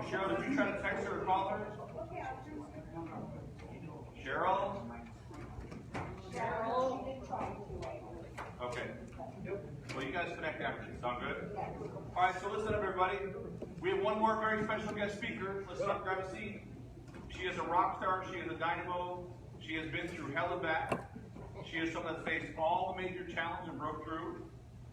Cheryl, did you try to text her or call her? Cheryl? Okay. Well, you guys connect after. Sound good? All right, so listen up, everybody. We have one more very special guest speaker. Listen up, grab a seat. She is a rock star. She is a dynamo. She has been through hell and back. She is someone that faced all the major challenges and broke through.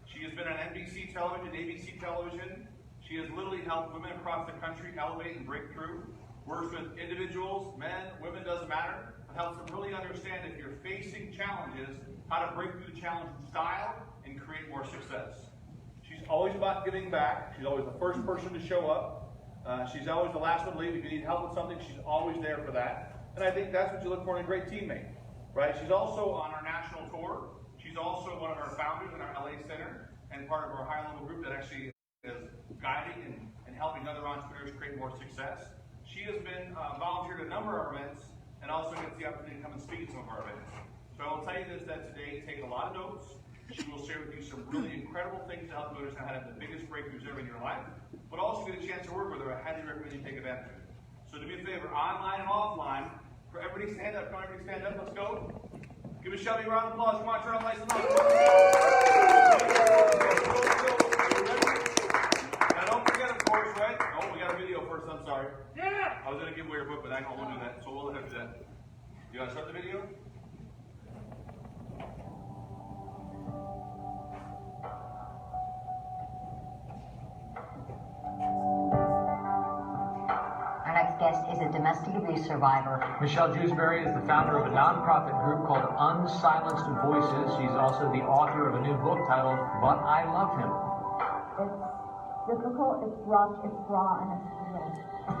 She has been on NBC television, ABC television. She has literally helped women across the country elevate and break through. Works with individuals, men, women, doesn't matter. But helps them really understand if you're facing challenges, how to break through the challenge in style and create more success. She's always about giving back. She's always the first person to show up. She's always the last one to leave. If you need help with something, she's always there for that. And I think that's what you look for in a great teammate, right? She's also on our national tour. She's also one of our founders in our LA Center and part of our high-level group that actually is guiding and helping other entrepreneurs create more success. She has been volunteered at a number of our events and also gets the opportunity to come and speak at some of our events. So I will tell you this, that today, take a lot of notes. She will share with you some really incredible things to help you understand how to have the biggest breakthroughs ever in your life, but also get a chance to work with her. I highly recommend you take advantage of it. So do me a favor, online and offline, for everybody stand up. Come on, everybody stand up. Let's go. Give a Shelby a round of applause. Come on, turn on lights and lights. Now don't forget, of course, right? Oh, we got a video first. I'm sorry. Yeah. I was going to give away your book, but I don't want to do that, so we'll let her do that. You want to start the video? Guest is a domestic abuse survivor. Michelle Jewsbury is the founder of a nonprofit group called Unsilenced Voices. She's also the author of a new book titled But I Love Him. It's difficult, it's rough, it's raw, and it's real.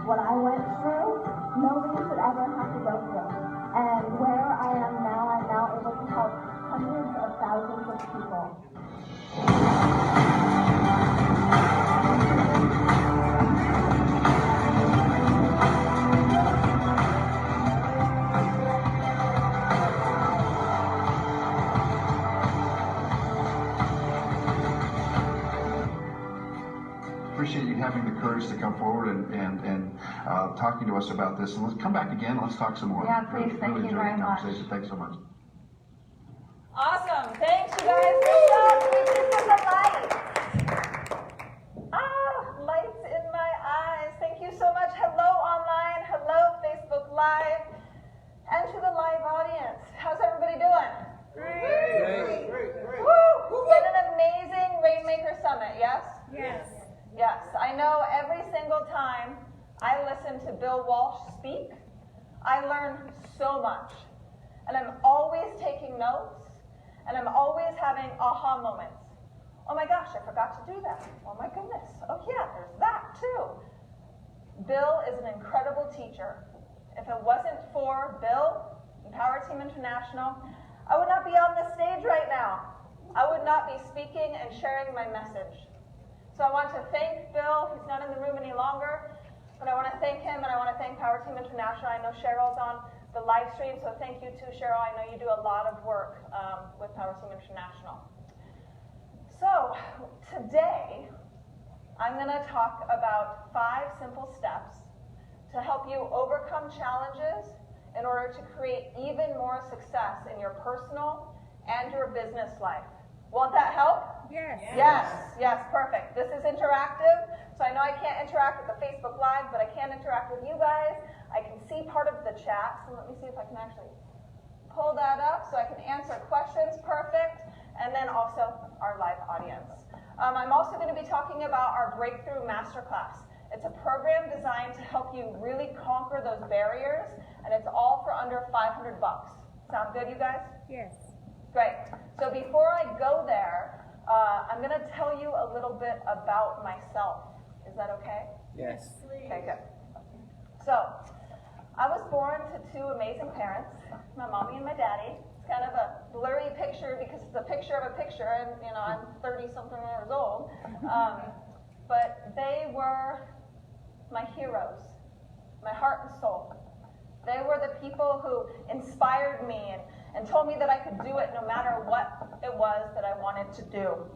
What I went through, nobody should ever have to go through. And where I am now, I'm now able to help hundreds of thousands of people. Appreciate you having the courage to come forward and talking to us about this. And let's come back again. Let's talk some more. Yeah, please. Thank you very much. Thanks so much. Awesome. Thanks, you guys. Michelle, pictures of the lights. Lights in my eyes. Thank you so much. Hello, online. Hello, Facebook Live. And to the live audience. How's everybody doing? Great. Woo! It's been an amazing Rainmaker Summit, yes? Yes. Yes, I know every single time I listen to Bill Walsh speak, I learn so much. And I'm always taking notes, and I'm always having aha moments. Oh my gosh, I forgot to do that. Oh my goodness. Oh yeah, there's that too. Bill is an incredible teacher. If it wasn't for Bill and Power Team International, I would not be on this stage right now. I would not be speaking and sharing my message. So I want to thank Bill. He's not in the room any longer, but I want to thank him, and I want to thank Power Team International. I know Cheryl's on the live stream, so thank you too, Cheryl. I know you do a lot of work with Power Team International. So today, I'm going to talk about 5 simple steps to help you overcome challenges in order to create even more success in your personal and your business life. Want that help? Yes, perfect. This is interactive, so I know I can't interact with the Facebook Live, but I can interact with you guys. I can see part of the chat, so let me see if I can actually pull that up so I can answer questions. Perfect. And then also our live audience. I'm also going to be talking about our Breakthrough Masterclass. It's a program designed to help you really conquer those barriers, and it's all for under $500. Sound good, you guys? Yes. Great. So before I go there, I'm going to tell you a little bit about myself. Is that okay? Yes. Okay, good. So, I was born to 2 amazing parents, my mommy and my daddy. It's kind of a blurry picture because it's a picture of a picture, and I'm 30-something years old. But they were my heroes, my heart and soul. They were the people who inspired me and told me that I could do it no matter what it was that I wanted to do.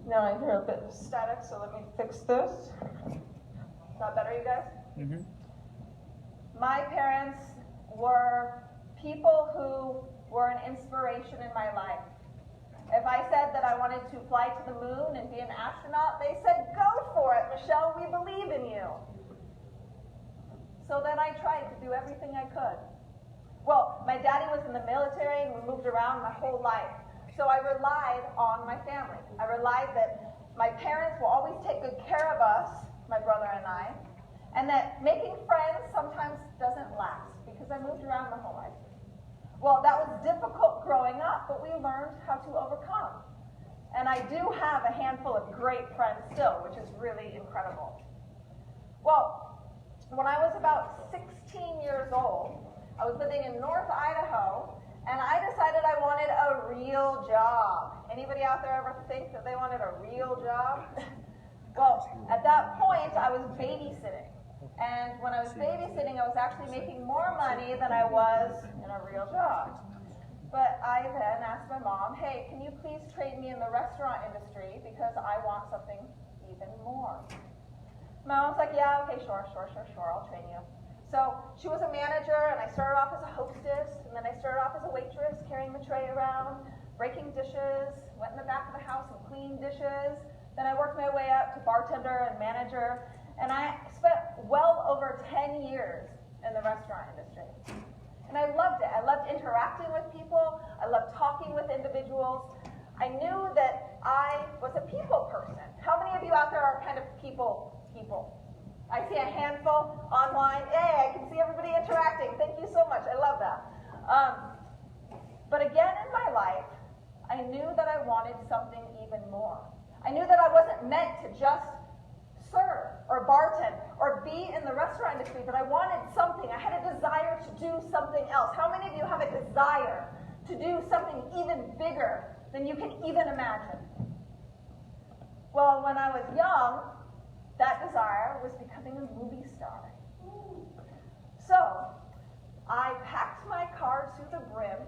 Now I hear a bit of static, so let me fix this. Is that better, you guys? My parents were people who were an inspiration in my life. If I said that I wanted to fly to the moon and be an astronaut, they said, go for it, Michelle, we believe in you. So then I tried to do everything I could. Well, my daddy was in the military and we moved around my whole life. So I relied on my family. I relied that my parents will always take good care of us, my brother and I, and that making friends sometimes doesn't last because I moved around my whole life. Well, that was difficult growing up, but we learned how to overcome. And I do have a handful of great friends still, which is really incredible. Well, when I was about 16 years old, I was living in North Idaho, and I decided I wanted a real job. Anybody out there ever think that they wanted a real job? Well, at that point, I was babysitting. And when I was babysitting, I was actually making more money than I was in a real job. But I then asked my mom, hey, can you please train me in the restaurant industry because I want something even more. My mom's like, yeah, okay, sure, I'll train you. So she was a manager, and I started off as a hostess, and then I started off as a waitress, carrying the tray around, breaking dishes, went in the back of the house and cleaned dishes. Then I worked my way up to bartender and manager, and I spent well over 10 years in the restaurant industry. And I loved it. I loved interacting with people. I loved talking with individuals. I knew that I was a people person. How many of you out there are kind of people? I see a handful online. Hey, I can see everybody interacting. Thank you so much. I love that. But again in my life, I knew that I wanted something even more. I knew that I wasn't meant to just serve or bartend or be in the restaurant industry, but I wanted something. I had a desire to do something else. How many of you have a desire to do something even bigger than you can even imagine? Well, when I was young, that desire was becoming a movie star. So I packed my car to the brim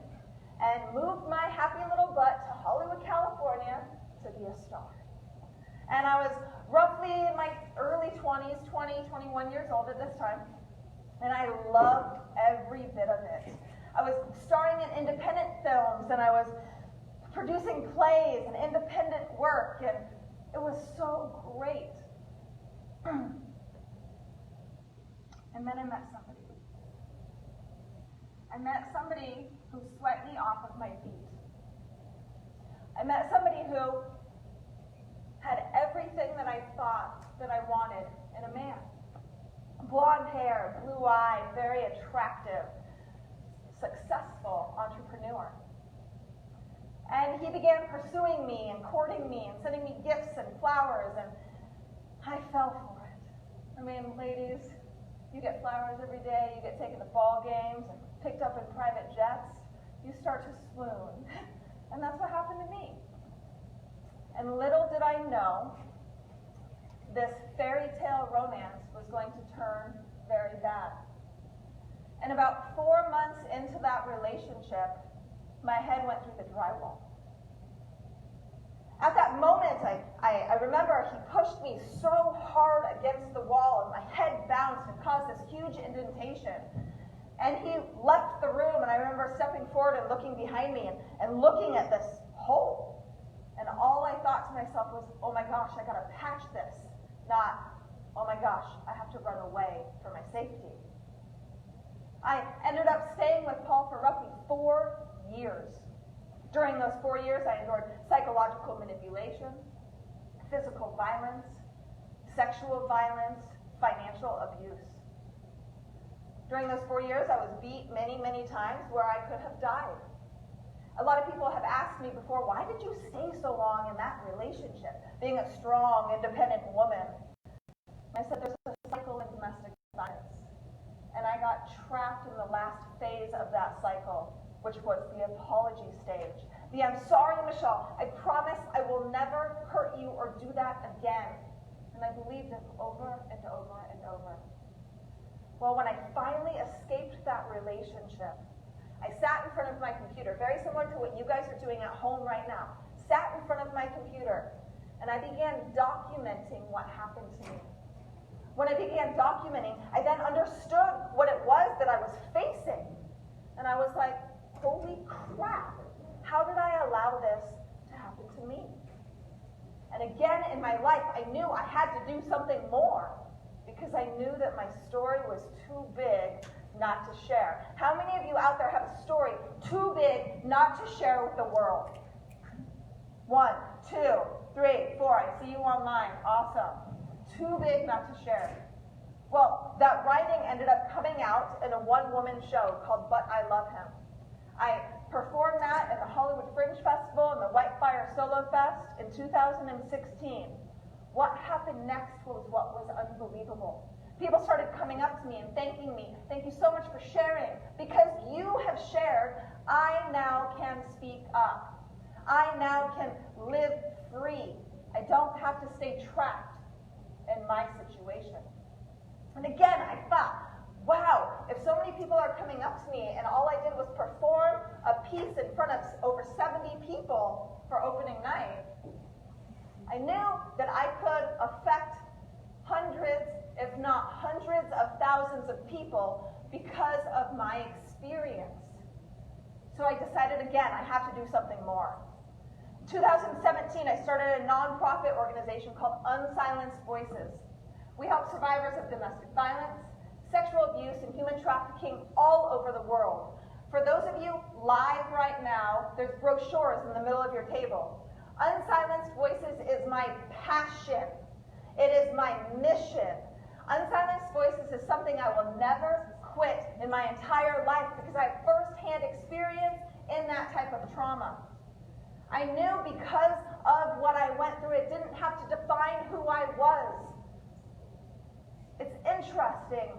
and moved my happy little butt to Hollywood, California to be a star. And I was roughly in my early 20s, 21 years old at this time, and I loved every bit of it. I was starring in independent films, and I was producing plays and independent work, and it was so great. And then I met somebody. I met somebody who swept me off of my feet. I met somebody who had everything that I thought that I wanted in a man. Blonde hair, blue-eyed, very attractive, successful entrepreneur. And he began pursuing me and courting me and sending me gifts and flowers, and I fell for it. I mean, ladies, you get flowers every day, you get taken to ball games and picked up in private jets, you start to swoon. And that's what happened to me. And little did I know, this fairy tale romance was going to turn very bad. And about 4 months into that relationship, my head went through the drywall. At that moment, I remember he pushed me so hard against the wall, and my head bounced and caused this huge indentation. And he left the room, and I remember stepping forward and looking behind me and looking at this hole. And all I thought to myself was, oh my gosh, I gotta patch this. Not, oh my gosh, I have to run away for my safety. I ended up staying with Paul for roughly 4 years. During those 4 years, I endured psychological manipulation, physical violence, sexual violence, financial abuse. During those 4 years, I was beat many, many times where I could have died. A lot of people have asked me before, why did you stay so long in that relationship, being a strong, independent woman? And I said, there's a cycle of domestic violence. And I got trapped in the last phase of that cycle, which was the apology stage. I'm sorry, Michelle, I promise I will never hurt you or do that again. And I believed it over and over and over. Well, when I finally escaped that relationship, I sat in front of my computer, very similar to what you guys are doing at home right now. Sat in front of my computer, and I began documenting what happened to me. When I began documenting, I then understood what it was that I was facing. And I was like, holy crap, how did I allow this to happen to me? And again in my life, I knew I had to do something more because I knew that my story was too big not to share. How many of you out there have a story too big not to share with the world? 1, 2, 3, 4. I see you online. Awesome. Too big not to share. Well, that writing ended up coming out in a one-woman show called But I Love Him. I performed that at the Hollywood Fringe Festival and the Whitefire Solo Fest in 2016. What happened next was what was unbelievable. People started coming up to me and thanking me. Thank you so much for sharing. Because you have shared, I now can speak up. I now can live free. I don't have to stay trapped in my situation. And again, I thought, wow, if so many people are coming up to me and all I did was perform a piece in front of over 70 people for opening night, I knew that I could affect hundreds, if not hundreds of thousands of people because of my experience. So I decided again, I have to do something more. In 2017, I started a nonprofit organization called Unsilenced Voices. We help survivors of domestic violence, sexual abuse, and human trafficking all over the world. For those of you live right now, there's brochures in the middle of your table. Unsilenced Voices is my passion. It is my mission. Unsilenced Voices is something I will never quit in my entire life because I have firsthand experience in that type of trauma. I knew because of what I went through, it didn't have to define who I was. It's interesting.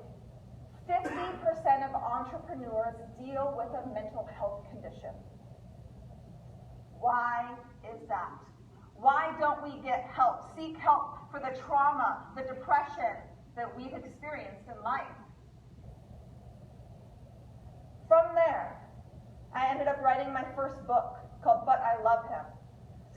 50% of entrepreneurs deal with a mental health condition. Why is that? Why don't we get help, seek help for the trauma, the depression that we've experienced in life? From there, I ended up writing my first book called But I Love Him.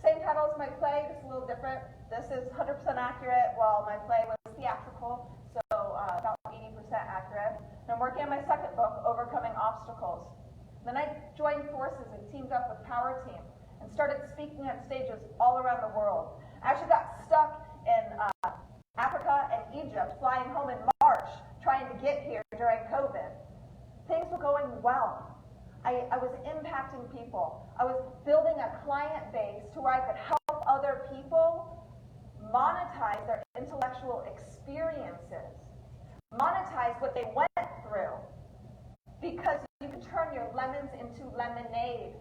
Same title as my play, just a little different. This is 100% accurate, while my play was theatrical, so about 80% accurate. And I'm working on my second book, Overcoming Obstacles. Then I joined forces and teamed up with Power Team and started speaking on stages all around the world. I actually got stuck in Africa and Egypt, flying home in March, trying to get here during COVID. Things were going well. I was impacting people. I was building a client base to where I could help other people monetize their intellectual experiences, monetize what they went through, because you can turn your lemons into lemonade.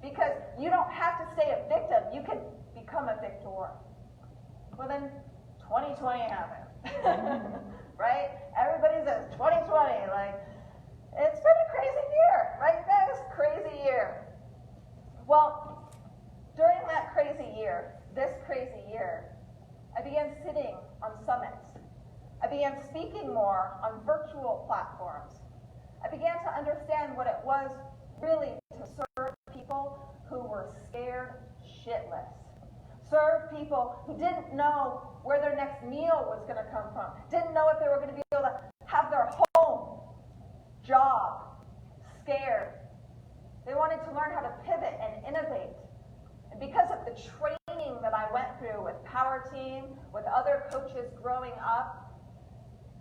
Because you don't have to stay a victim, you can become a victor. Well then, 2020 happened, right? Everybody says 2020, like, it's been a crazy year, right guys? Crazy year. Well, during that crazy year, this crazy year, I began sitting on summits. I began speaking more on virtual platforms. I began to understand what it was really to serve people who were scared shitless. Serve people who didn't know where their next meal was going to come from, didn't know if they were going to be able to have their home, job, scared. They wanted to learn how to pivot and innovate. And because of the training that I went through with Power Team, with other coaches growing up,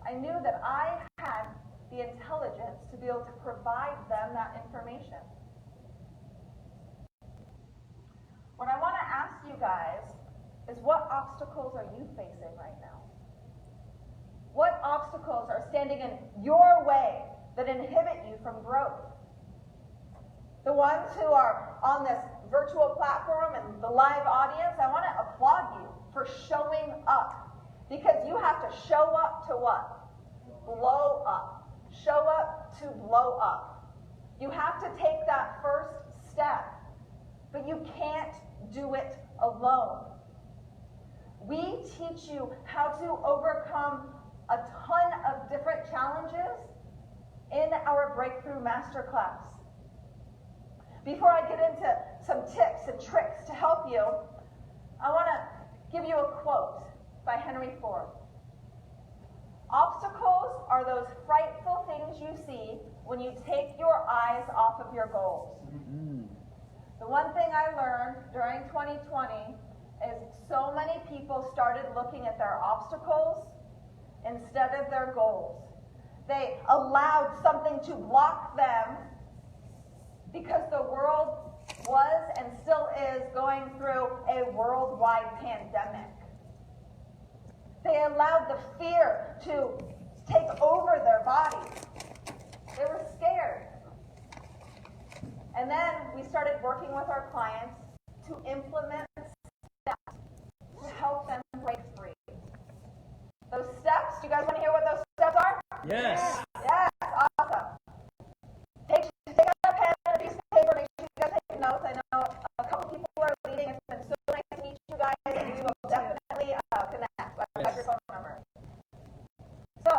I knew that I had the intelligence to be able to provide them that information. What I want to ask you guys is, what obstacles are you facing right now? What obstacles are standing in your way that inhibit you from growth? The ones who are on this virtual platform and the live audience, I want to applaud you for showing up. Because you have to show up to what? Blow up. Show up to blow up. You have to take that first step, but you can't do it alone. We teach you how to overcome a ton of different challenges in our Breakthrough Masterclass. Before I get into some tips and tricks to help you, I want to give you a quote by Henry Ford. Obstacles are those frightful things you see when you take your eyes off of your goals. The one thing I learned during 2020 is so many people started looking at their obstacles instead of their goals. They allowed something to block them because the world was and still is going through a worldwide pandemic. They allowed the fear to take over their bodies. They were scared. And then we started working with our clients to implement steps to help them break free. Those steps, do you guys want to hear what those steps are? Yes. Yes, awesome. Take out a pen and a piece of paper, make sure you guys take notes. I know a couple people are leading. It's been so nice to meet you guys, and we will definitely connect. I have your phone number. So,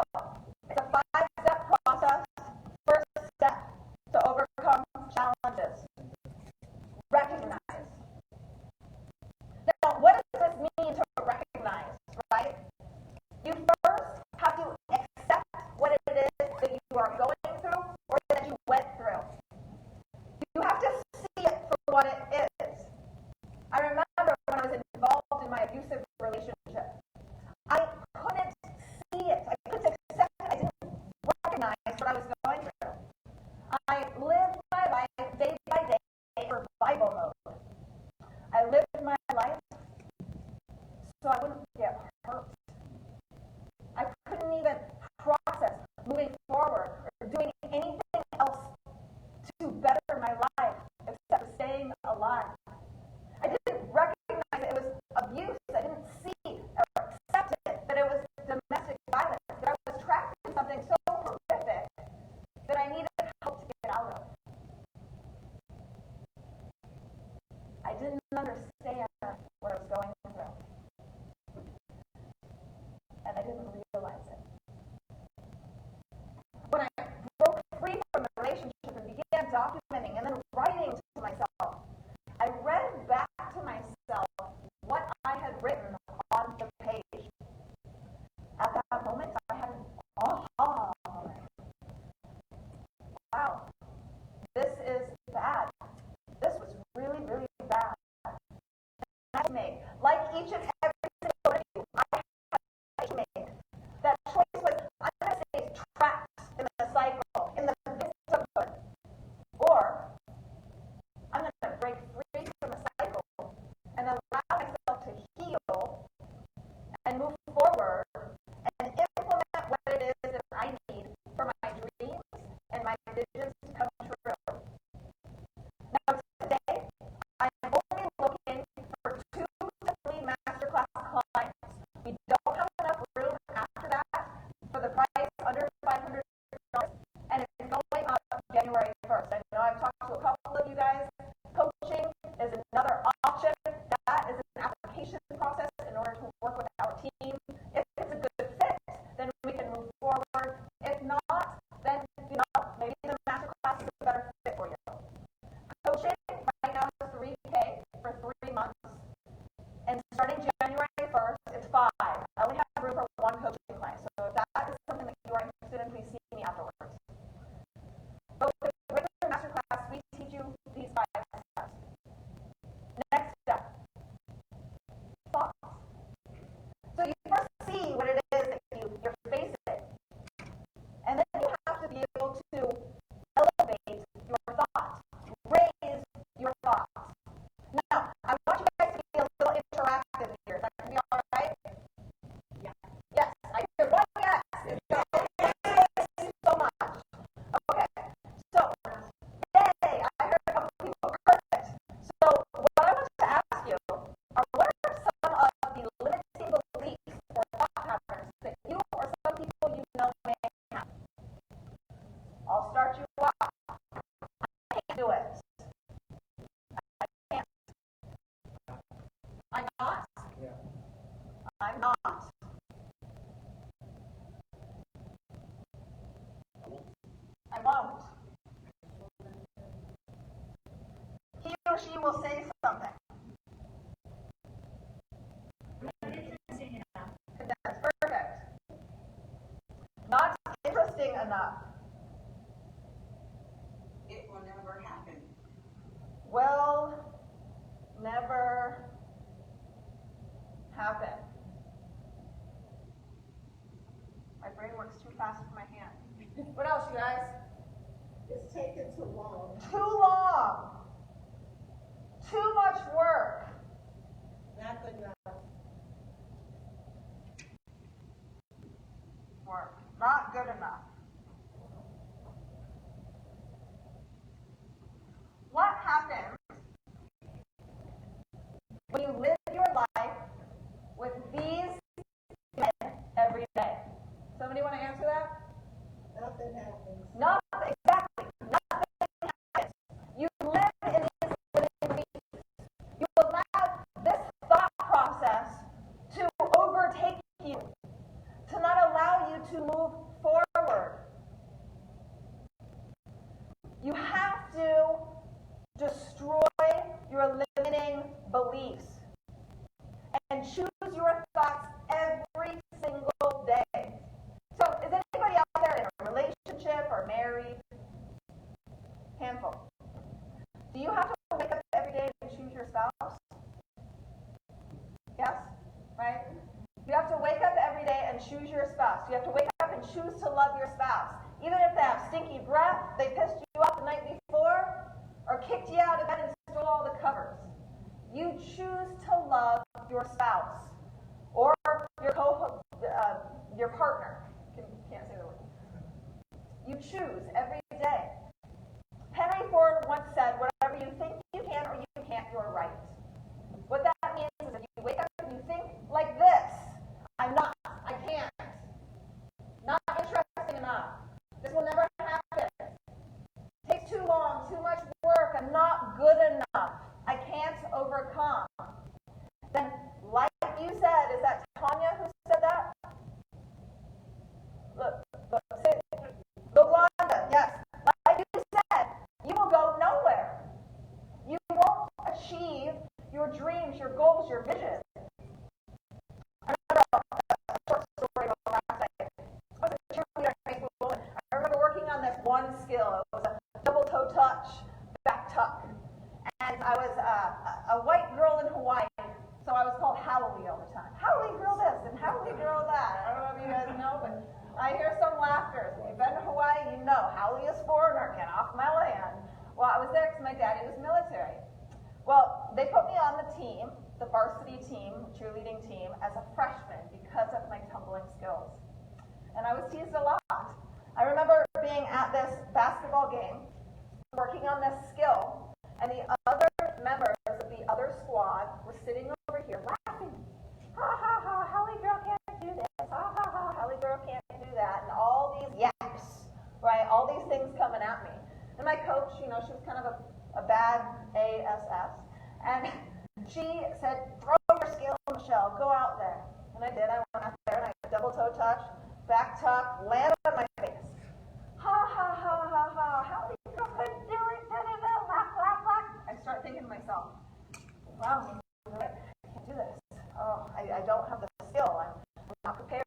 it's a 5-step process. First step to overcome challenges. Recognize. Now, what does this mean to recognize, right? You first have to accept what it is that you are going through or that you went through. You have to see it for what it is. I remember when I was involved in my abusive relationship, I couldn't see it. I couldn't accept it. I didn't recognize what I was going through. I lived my life day by day in survival mode. I lived my life so I wouldn't get hurt. I couldn't even process moving forward or doing anything else to better my life except staying alive. I didn't recognize it was abuse. I didn't see or accept it, that it was domestic violence, that I was trapped in something so horrific that I needed help to get out of. I didn't understand what I was going through. And I didn't realize it. When I broke free from the relationship and began documenting and then writing to myself, I read back to myself what I had written on the page. At that moment, I had an aha moment. Wow, this is bad. This was really, really bad. And I made, like each and every single one of you, I had to make. That choice was, I'm going to stay trapped in the cycle, in the victimhood, or I'm going to break free from the cycle and allow myself to heal and move forward and implement what it is that I need for my dreams and my visions to come true. Now today, I'm only looking for 2 to 3 masterclass clients. We don't have enough room after that for the price under $500, and it's going up January 1st. I know I've talked to a couple of you guys. Coaching is another option. That is an application process in order to work with our team. If it's a good fit, then we can move forward. If not, then maybe the masterclass is a better fit for you. Coaching right now is $3K for 3 months, and starting January 1st, it's 5. I only have room for 1 coaching client, so if that is something that you are interested in, please see me afterwards. But with the regular masterclass, we teach you these 5 steps. Next step, thoughts. So you first see what it is that you're facing, and then you have to be able to elevate your thoughts, raise your thoughts. Now, I want you guys to be a little interactive here. Is that going to be all right? Yeah. Yes, I hear 1 yes. Thank you so much. Okay, so, yay, I heard a couple people. Perfect. So, what I want to ask you are, what are some of the limiting beliefs or thought patterns that you or some people you know may have? I'll start you off. I can't do it. I can't. I'm not. Yeah. I'm not. I won't. He or she will say something. That's perfect. enough? It will never happen. Will never happen. My brain works too fast for my hand. What else, you guys? It's taken too long. Too long. Too much work. Not good enough. Work. Not good enough. What happens when you live your life with these men every day? Somebody want to answer that? Nothing happens. Nothing, exactly. Nothing happens. You live in these limiting beliefs. You allow this thought process to overtake you, to not allow you to move forward. You have to destroy your limiting beliefs and choose your thoughts every single day. So, is anybody out there in a relationship or married? Handful. Do you have to wake up every day and choose your spouse? Yes? Right? You have to wake up every day and choose your spouse. You have to wake up and choose to love your spouse. Even if they have stinky breath, they pissed you off the night before, or kicked you out of bed and stole all the covers. You choose to love your spouse or your partner. Can't say the word. You choose every day. Henry Ford once said, "Whatever you think you can or you can't, you're right." What that means is if you wake up and you think like this, I'm not, I can't, not interesting enough, this will never happen, takes too long, too much work, I'm not good enough, I can't overcome, then like you said, is that Tanya who said that? Look, say it. Wanda, yes. Like you said, you will go nowhere. You won't achieve your dreams, your goals, your vision. I remember a short story about last night. I was a cheerleader in high school, and I remember working on this one skill. It was a double toe touch, back tuck. And I was a white girl in Hawaii, so I was called Howley all the time. Howley girl this and Howley girl that. I don't know if you guys know, but I hear some laughter. If you've been to Hawaii, you know Howley is foreigner, get off my land. Well, I was there because my daddy was military. Well, they put me on the team, the varsity team, cheerleading team, as a freshman because of my tumbling skills. And I was teased a lot. I remember being at this basketball game, working on this skill, and the other members of the other squad were sitting over here laughing. Ha ha ha, Holly girl can't do this. Ha ha ha, Holly girl can't do that. And all these yaps, right? All these things coming at me. And my coach, she was kind of a bad ASS. And she said, throw your skill, Michelle, go out there. And I did. I went out there and I double toe touch, back tuck, land on my face. Ha ha ha ha ha, Holly girl couldn't do it. Laugh, laugh, laugh. I start thinking to myself, wow, I can't do this. Oh, I don't have the skill. I'm not prepared.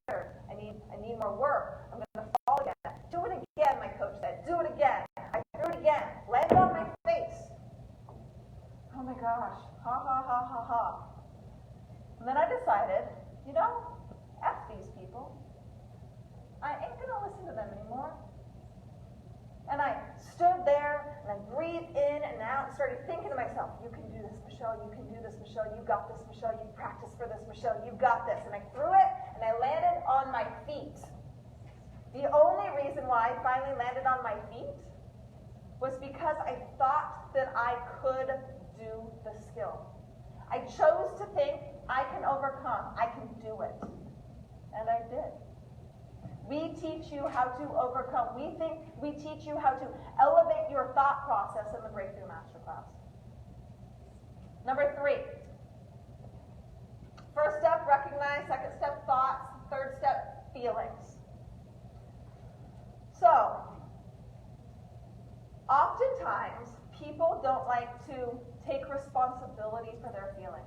I need more work. I'm going to fall again. Do it again, my coach said. Do it again. I threw it again. Landed on my face. Oh my gosh. Ha ha ha ha ha. And then I decided, F these people. I ain't going to listen to them anymore. And I stood there and I breathed in and out and started thinking to myself, you can do this, Michelle, you can do this, Michelle, you got this, Michelle, you practiced for this, Michelle, you got this. And I threw it and I landed on my feet. The only reason why I finally landed on my feet was because I thought that I could do the skill. I chose to think I can overcome, I can do it. And I did. We teach you how to overcome. We teach you how to elevate your thought process in the Breakthrough Masterclass. Number 3. First step, recognize. Second step, thoughts. Third step, feelings. So, oftentimes, people don't like to take responsibility for their feelings.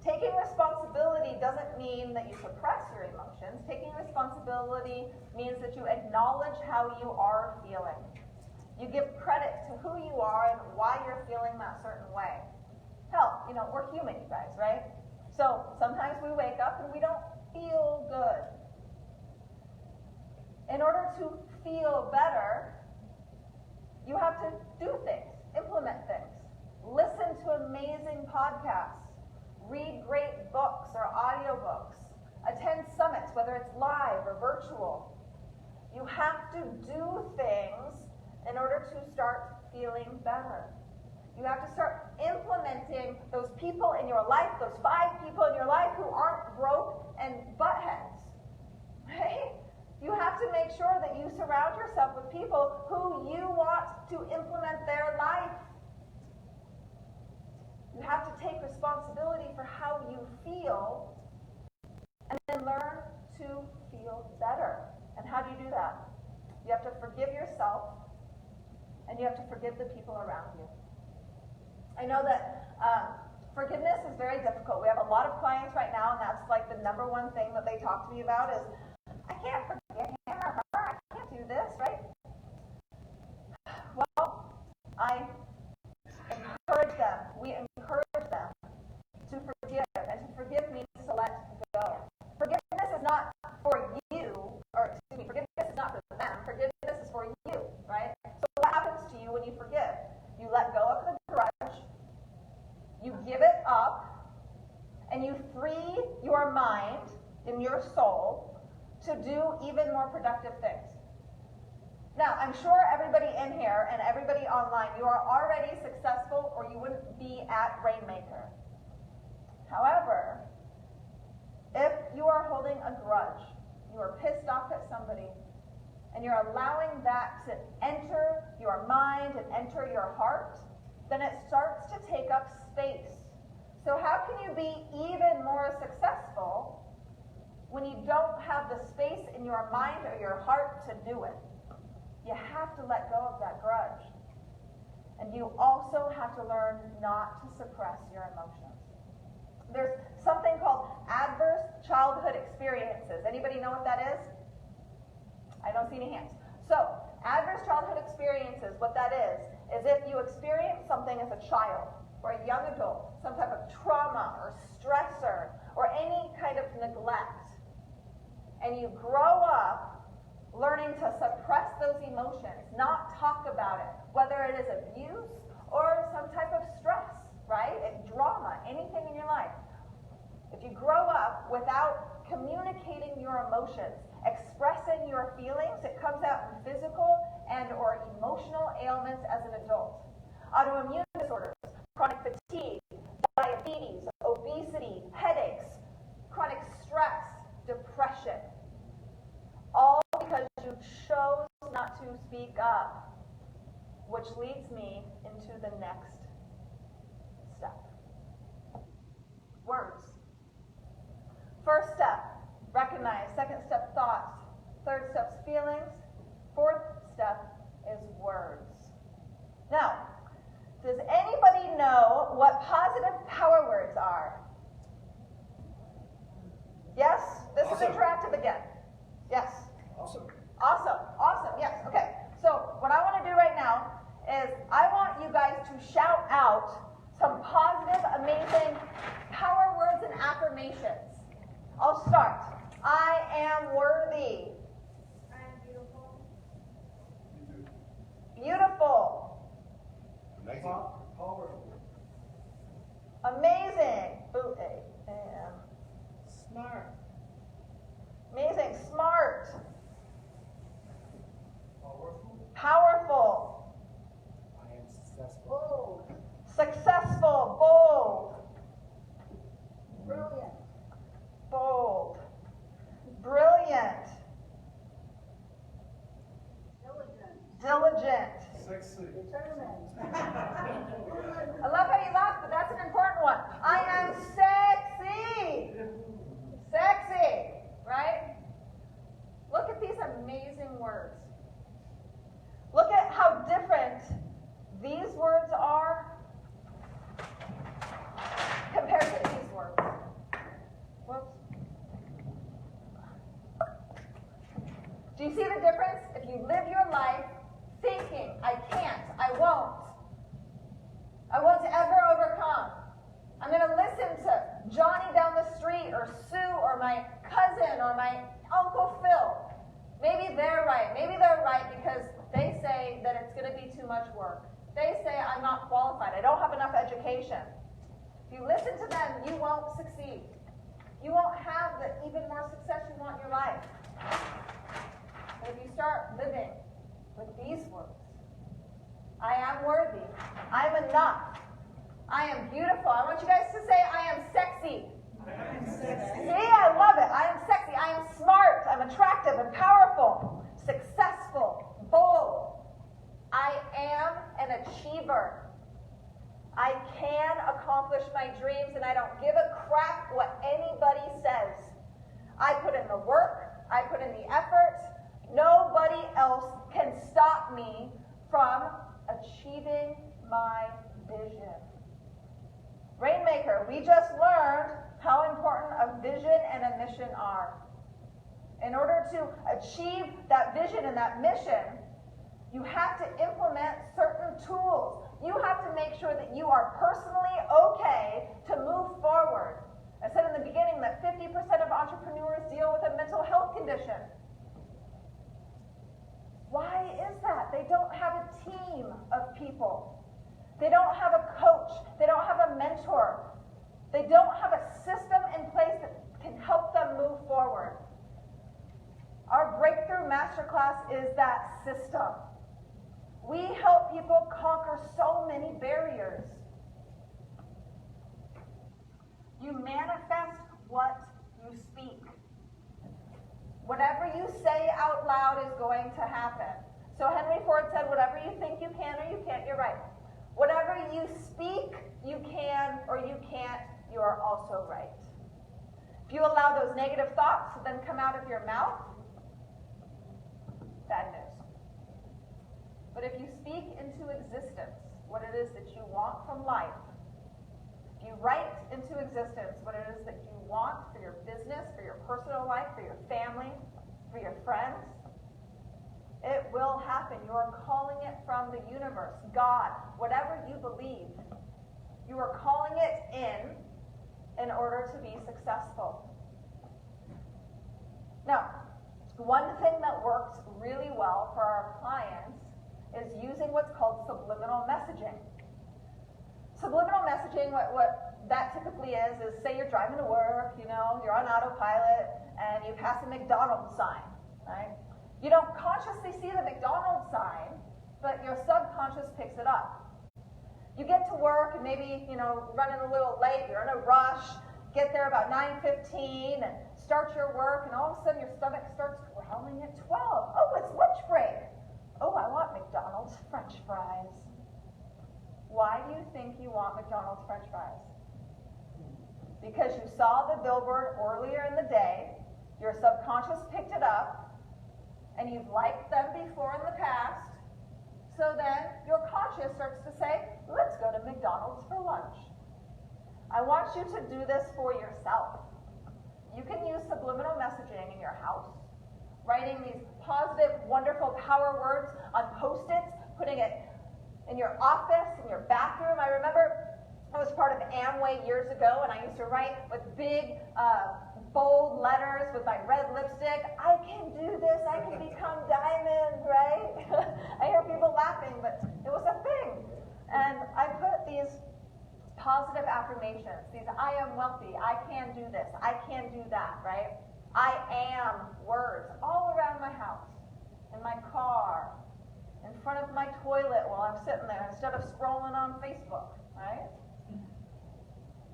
Take taking responsibility doesn't mean that you suppress your emotions. Taking responsibility means that you acknowledge how you are feeling. You give credit to who you are and why you're feeling that certain way. Hell, we're human, you guys, right? So sometimes we wake up and we don't feel good. In order to feel better, you have to do things, implement things, listen to amazing podcasts, read great books or audiobooks, attend summits, whether it's live or virtual. You have to do things in order to start feeling better. You have to start implementing those people in your life, those 5 people in your life who aren't broke and buttheads, right? You have to make sure that you surround yourself with people who you want to implement their life. You have to take responsibility for how you feel and then learn to feel better. And how do you do that? You have to forgive yourself and you have to forgive the people around you. I know that forgiveness is very difficult. We have a lot of clients right now, and that's like the number one thing that they talk to me about is, I can't forgive him or her, I can't do this, right? Well, I encourage them, we encourage them to forgive, and to forgive means to let go. Forgiveness is not for you, or excuse me, forgiveness is not for them, forgiveness is for you, right? So what happens to you when you forgive? You let go of the grudge, you give it up, and you free your mind and your soul to do even more productive things. Now, I'm sure everybody in here and everybody online, you are already successful or you wouldn't be at Rainmaker. However, if you are holding a grudge, you are pissed off at somebody, and you're allowing that to enter your mind and enter your heart, then it starts to take up space. So how can you be even more successful when you don't have the space in your mind or your heart to do it? You have to let go of that grudge. And you also have to learn not to suppress your emotions. There's something called adverse childhood experiences. Anybody know what that is? I don't see any hands. So, adverse childhood experiences, what that is if you experience something as a child or a young adult, some type of trauma or stressor or any kind of neglect, and you grow up learning to suppress those emotions, not talk about it, whether it is abuse or some type of stress, right? Drama, anything in your life. If you grow up without communicating your emotions, expressing your feelings, it comes out in physical and or emotional ailments as an adult. Autoimmune disorders, chronic fatigue, diabetes, obesity, headaches, chronic stress, depression. All because you chose not to speak up, which leads me into the next step. Words. First step, recognize. Second step, thoughts. Third step's feelings. Fourth step is words. Now, does anybody know what positive power words are? Yes? This is interactive again. Yes? Awesome. Yes. Okay. So what I want to do right now is I want you guys to shout out some positive, amazing power words and affirmations. I'll start. I am worthy. I am beautiful. Beautiful. Powerful. Amazing. Smart. Amazing. Smart. Powerful. Powerful. I am successful. Bold. Successful. Bold. Brilliant. Bold. Brilliant. Diligent. Diligent. Sexy. Determined. I love how you laugh, but that's an important one. I am sexy. Sexy, right? Look at these amazing words. Look at how different these words are compared to these words. Do you see the difference? If you live your life thinking, I can't, I won't ever overcome. I'm going to listen to Johnny down the street or Sue or my cousin or my Uncle Phil. Maybe they're right. Maybe they're right because they say that it's going to be too much work. They say I'm not qualified. I don't have enough education. If you listen to them, you won't succeed. You won't have the even more success you want in your life. But if you start living with these words, I am worthy. I am enough. I am beautiful. I want you guys to say, I am sexy. I am sexy. See, I love it. I am sexy. I am smart. I'm attractive and powerful, successful, bold. I am an achiever. I can accomplish my dreams, and I don't give a crap what anybody says. I put in the work. I put in the effort. Nobody else can stop me from achieving my vision. Rainmaker, we just learned how important a vision and a mission are. In order to achieve that vision and that mission, you have to implement certain tools. You have to make sure that you are personally okay to move forward. I said in the beginning that 50% of entrepreneurs deal with a mental health condition. Why is that? They don't have a team of people. They don't have a coach. They don't have a mentor. They don't have a system in place that can help them move forward. Our Breakthrough Masterclass is that system. We help people conquer so many barriers. You manifest what you speak. Whatever you say out loud is going to happen. So Henry Ford said, whatever you think you can or you can't, you're right. Whatever you speak, you can or you can't, you are also right. If you allow those negative thoughts to then come out of your mouth, bad news. But if you speak into existence what it is that you want from life, if you write into existence what it is that you want for your business, for your personal life, for your family, for your friends, it will happen. You are calling it from the universe, God, whatever you believe. You are calling it in order to be successful. Now, one thing that works really well for our clients is using what's called subliminal messaging. Subliminal messaging, what that typically is say you're driving to work, you're on autopilot, and you pass a McDonald's sign, right? You don't consciously see the McDonald's sign, but your subconscious picks it up. You get to work and maybe, running a little late, you're in a rush, get there about 9:15 and start your work, and all of a sudden your stomach starts growling at 12. Oh, it's lunch break. Oh, I want McDonald's French fries. Why do you think you want McDonald's French fries? Because you saw the billboard earlier in the day, your subconscious picked it up, and you've liked them before in the past, so then your conscious starts to say, let's go to McDonald's for lunch. I want you to do this for yourself. You can use subliminal messaging in your house, writing these positive, wonderful power words on Post-its, putting it in your office, in your bathroom. I remember I was part of Amway years ago, and I used to write with big, bold letters with my red lipstick. I can do this. I can become diamond, right? I hear people laughing, but it was a thing. And I put these positive affirmations, these I am wealthy, I can do this, I can do that, right? I am words all around my house, in my car, in front of my toilet while I'm sitting there instead of scrolling on Facebook, right?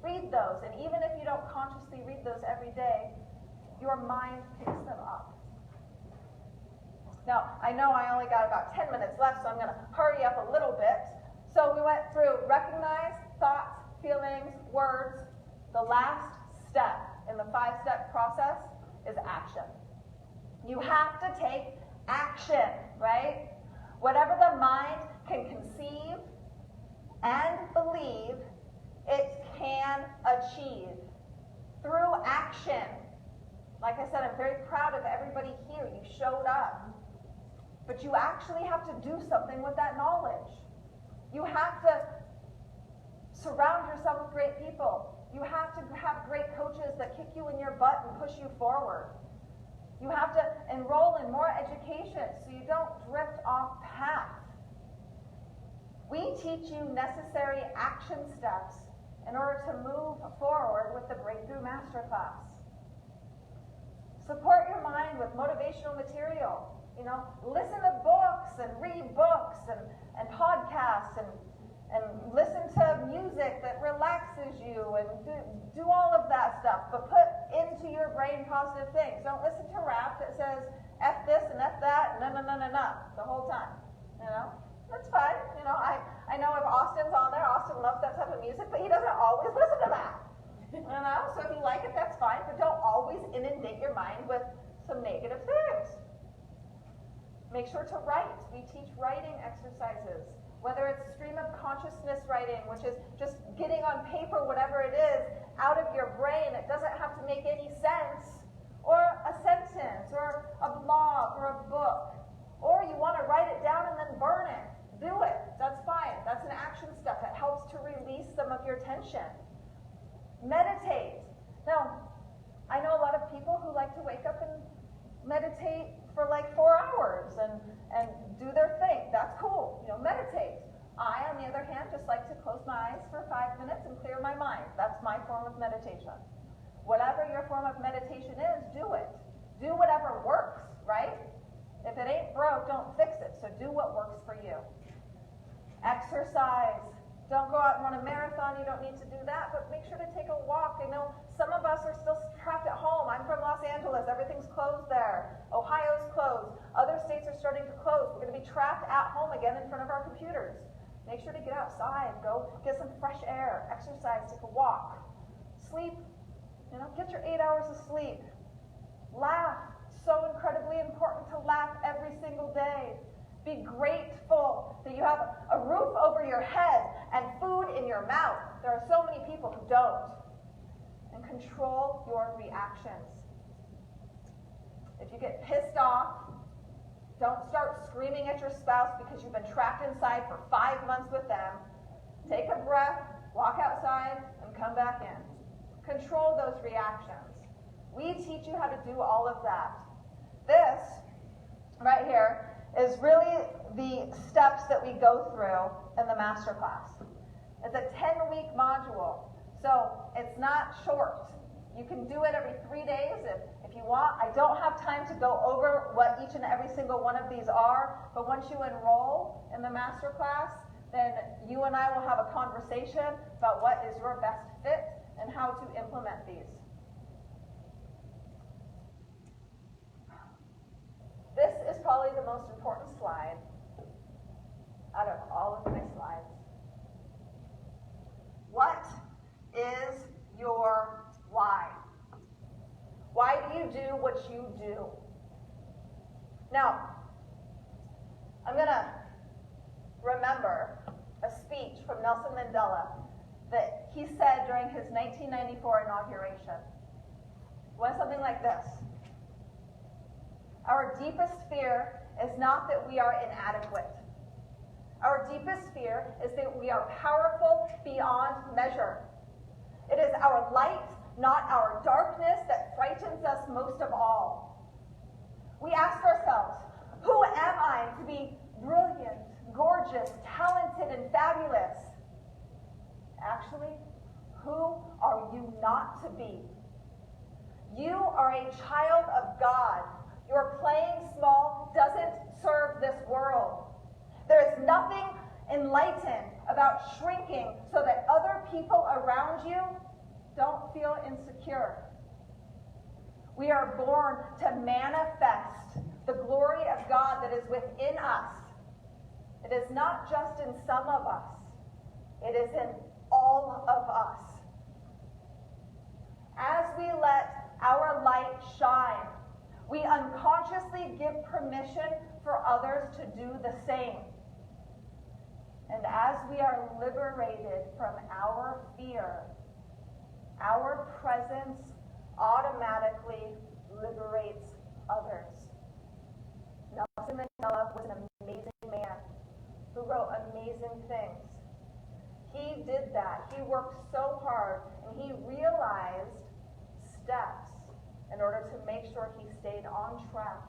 Read those, and even if you don't consciously read those every day, your mind picks them up. Now, I know I only got about 10 minutes left, so I'm going to hurry up a little bit. So we went through recognize, thoughts, feelings, words. The last step in the 5-step process is action. You have to take action, right? Whatever the mind can conceive and believe, it can achieve through action. Like I said, I'm very proud of everybody here. You showed up. But you actually have to do something with that knowledge. You have to surround yourself with great people. You have to have great coaches that kick you in your butt and push you forward. You have to enroll in more education so you don't drift off path. We teach you necessary action steps in order to move forward with the Breakthrough Masterclass. Support your mind with motivational material. Listen to books and read books and podcasts and listen to music that relaxes you and do all of that stuff. But put into your brain positive things. Don't listen to rap that says F this and F that and no the whole time. That's fine. I know if Austin's on there, Austin loves that type of music, but he doesn't always listen to that. So if you like it, that's fine, but don't always inundate your mind with some negative things. Make sure to write. We teach writing exercises, whether it's stream of consciousness writing, which is just getting on paper whatever it is out of your brain. It doesn't have to make any sense, or a sentence, or a blog, or a book, or you want to write it down and then burn it. Do it. That's fine. That's an action step. It helps to release some of your tension. Meditate. Now, I know a lot of people who like to wake up and meditate for like 4 hours and do their thing. That's cool. Meditate. I, on the other hand, just like to close my eyes for 5 minutes and clear my mind. That's my form of meditation. Whatever your form of meditation is, do it. Do whatever works, right? If it ain't broke, don't fix it. So do what works for you. Exercise. Don't go out and run a marathon. You don't need to do that, but make sure to take a walk. I know some of us are still trapped at home. I'm from Los Angeles. Everything's closed there. Ohio's closed. Other states are starting to close. We're going to be trapped at home again in front of our computers. Make sure to get outside. Go get some fresh air. Exercise. Take a walk. Sleep. Get your 8 hours of sleep. Laugh. So incredibly important to laugh every single day. Be grateful that you have a roof over your head and food in your mouth. There are so many people who don't. And control your reactions. If you get pissed off, don't start screaming at your spouse because you've been trapped inside for 5 months with them. Take a breath, walk outside, and come back in. Control those reactions. We teach you how to do all of that. This, right here, is really the steps that we go through in the masterclass. It's a 10-week module, so it's not short. You can do it every 3 days if you want. I don't have time to go over what each and every single one of these are, but once you enroll in the masterclass, then you and I will have a conversation about what is your best fit and how to implement these. This is probably the most important slide out of all of my slides. What is your why? Why do you do what you do? Now, I'm going to remember a speech from Nelson Mandela that he said during his 1994 inauguration. It went something like this. Our deepest fear is not that we are inadequate. Our deepest fear is that we are powerful beyond measure. It is our light, not our darkness, that frightens us most of all. We ask ourselves, who am I to be brilliant, gorgeous, talented, and fabulous? Actually, who are you not to be? You are a child of God. Your playing small doesn't serve this world. There is nothing enlightened about shrinking so that other people around you don't feel insecure. We are born to manifest the glory of God that is within us. It is not just in some of us. It is in all of us. As we let our light shine, we unconsciously give permission for others to do the same. And as we are liberated from our fear, our presence automatically worked so hard, and he realized steps in order to make sure he stayed on track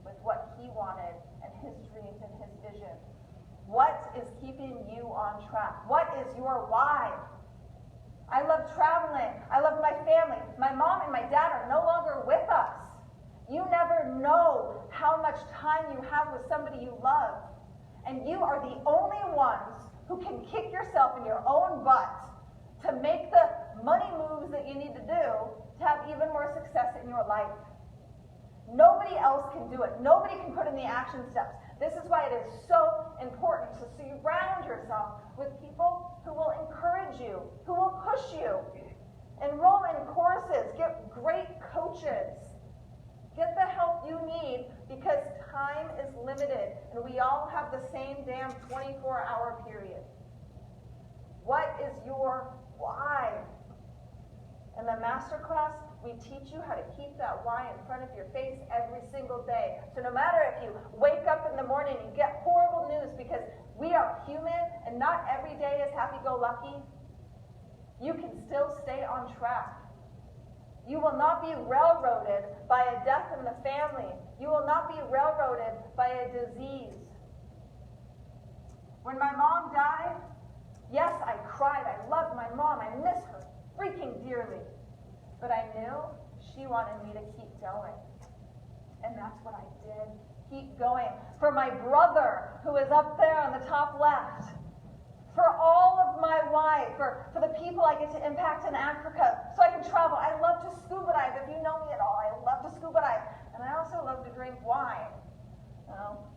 with what he wanted and his dreams and his vision. What is keeping you on track? What is your why? I love traveling. I love my family. My mom and my dad are no longer with us. You never know how much time you have with somebody you love. And you are the only ones who can kick yourself in your own butt to make the money moves that you need to do to have even more success in your life. Nobody else can do it. Nobody can put in the action steps. This is why it is so important to surround yourself with people who will encourage you, who will push you. Enroll in courses. Get great coaches. Get the help you need because time is limited and we all have the same damn 24-hour period. What is your why? In the masterclass, we teach you how to keep that why in front of your face every single day. So no matter if you wake up in the morning and get horrible news because we are human and not every day is happy-go-lucky, you can still stay on track. You will not be railroaded by a death in the family. You will not be railroaded by a disease. When my mom died, yes, I cried. I loved my mom. I miss her freaking dearly. But I knew she wanted me to keep going. And that's what I did. Keep going. For my brother, who is up there on the top left. For all of my why. For the people I get to impact in Africa. So I can travel. I love to scuba dive. If you know me at all, I love to scuba dive. And I also love to drink wine. Well,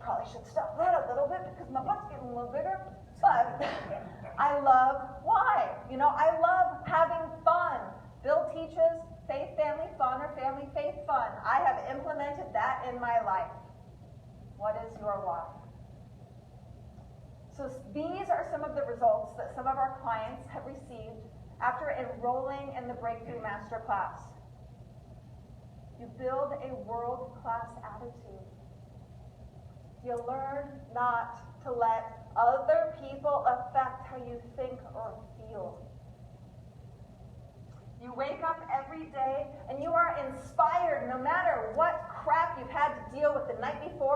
probably should stop that a little bit because my butt's getting a little bigger. But I love why. You know, I love having fun. Bill teaches faith, family, fun, or family, faith, fun. I have implemented that in my life. What is your why? So these are some of the results that some of our clients have received after enrolling in the Breakthrough Masterclass. You build a world-class attitude. You learn not to let other people affect how you think or feel. You wake up every day and you are inspired no matter what crap you've had to deal with the night before